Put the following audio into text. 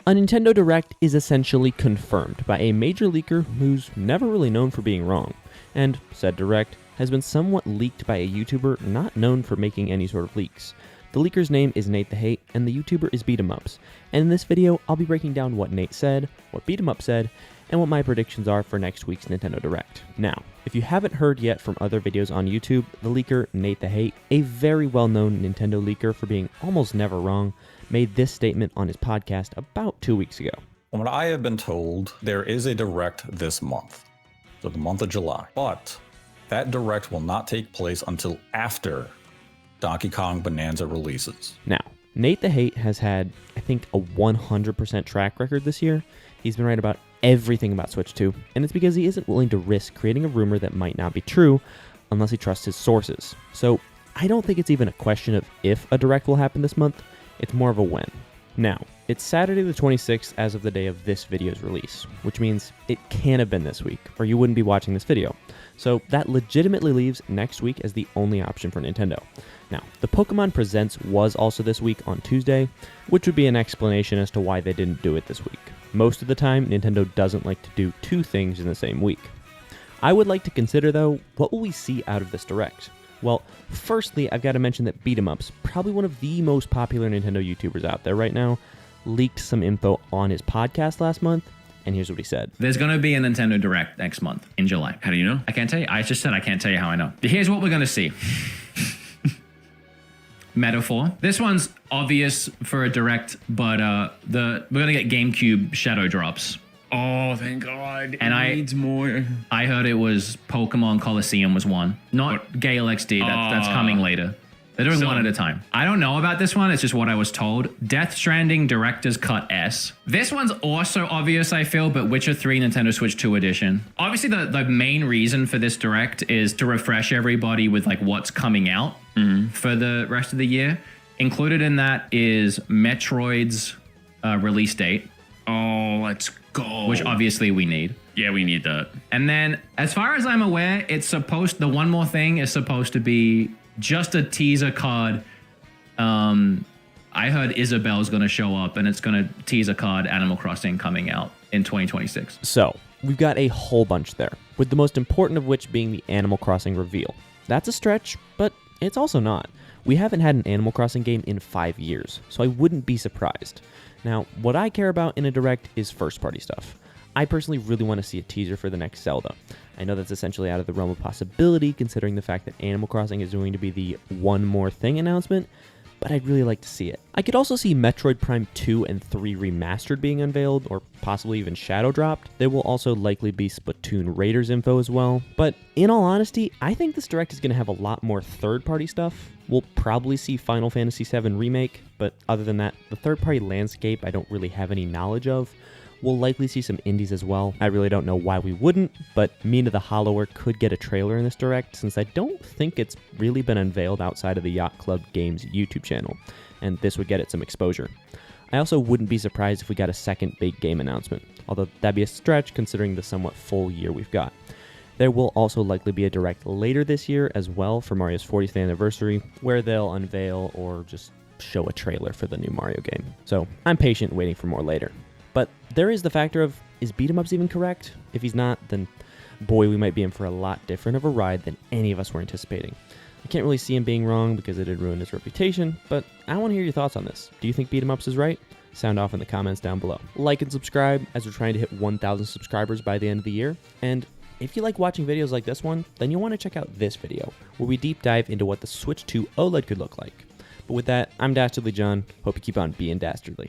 A Nintendo Direct is essentially confirmed by a major leaker who's never really known for being wrong, and said Direct has been somewhat leaked by a YouTuber not known for making any sort of leaks. The leaker's name is NateTheHate, and the YouTuber is BeatEmUps, and in this video, I'll be breaking down what Nate said, what BeatEmUps said, and what my predictions are for next week's Nintendo Direct. Now, if you haven't heard yet from other videos on YouTube, the leaker NateTheHate, a very well-known Nintendo leaker for being almost never wrong, made this statement on his podcast about 2 weeks ago. From what I have been told, there is a Direct this month, so the month of July, but that Direct will not take place until after Donkey Kong Bonanza releases. Now, NateTheHate has had, I think, a 100% track record this year. He's been right about everything about Switch 2, and it's because he isn't willing to risk creating a rumor that might not be true unless he trusts his sources. So I don't think it's even a question of if a Direct will happen this month, it's more of a when. Now, it's Saturday the 26th as of the day of this video's release, which means it can't have been this week, or you wouldn't be watching this video. So that legitimately leaves next week as the only option for Nintendo. Now, the Pokemon Presents was also this week on Tuesday, which would be an explanation as to why they didn't do it this week. Most of the time, Nintendo doesn't like to do two things in the same week. I would like to consider, though, what will we see out of this Direct? Well, firstly, I've got to mention that BeatEmUps, probably one of the most popular Nintendo YouTubers out there right now, leaked some info on his podcast last month, and here's what he said. There's going to be a Nintendo Direct next month in July. How do you know? I can't tell you. I just said I can't tell you how I know. Here's what we're going to see. Metaphor. This one's obvious for a Direct, but we're going to get GameCube Shadow Drops. Oh, thank God. And it needs more. I heard it was Pokemon Coliseum was one. Not Gale XD. That's coming later. They're doing one at a time. I don't know about this one. It's just what I was told. Death Stranding Director's Cut S. This one's also obvious, I feel, but Witcher 3 Nintendo Switch 2 edition. Obviously, the main reason for this Direct is to refresh everybody with like what's coming out for the rest of the year. Included in that is Metroid's release date. Oh, let's go. Which obviously we need. Yeah, we need that. And then, as far as I'm aware, the one more thing is supposed to be just a teaser card. I heard Isabel's going to show up, and it's going to tease a card Animal Crossing coming out in 2026. So, we've got a whole bunch there, with the most important of which being the Animal Crossing reveal. That's a stretch, but it's also not. We haven't had an Animal Crossing game in 5 years, so I wouldn't be surprised. Now, what I care about in a Direct is first-party stuff. I personally really want to see a teaser for the next Zelda. I know that's essentially out of the realm of possibility, considering the fact that Animal Crossing is going to be the one more thing announcement, but I'd really like to see it. I could also see Metroid Prime 2 and 3 Remastered being unveiled, or possibly even shadow dropped. There will also likely be Splatoon Raiders info as well, but in all honesty, I think this Direct is going to have a lot more third-party stuff. We'll probably see Final Fantasy VII Remake, but other than that, the third-party landscape I don't really have any knowledge of. We'll likely see some indies as well. I really don't know why we wouldn't, but Mina the Hollower could get a trailer in this Direct since I don't think it's really been unveiled outside of the Yacht Club Games YouTube channel, and this would get it some exposure. I also wouldn't be surprised if we got a second big game announcement, although that'd be a stretch considering the somewhat full year we've got. There will also likely be a Direct later this year as well for Mario's 40th anniversary, where they'll unveil or just show a trailer for the new Mario game. So I'm patient waiting for more later. But there is the factor of, is BeatEmUps even correct? If he's not, then boy, we might be in for a lot different of a ride than any of us were anticipating. I can't really see him being wrong because it'd ruin his reputation, but I want to hear your thoughts on this. Do you think BeatEmUps is right? Sound off in the comments down below. Like and subscribe as we're trying to hit 1,000 subscribers by the end of the year. And if you like watching videos like this one, then you'll want to check out this video, where we deep dive into what the Switch 2 OLED could look like. But with that, I'm Dastardly John. Hope you keep on being dastardly.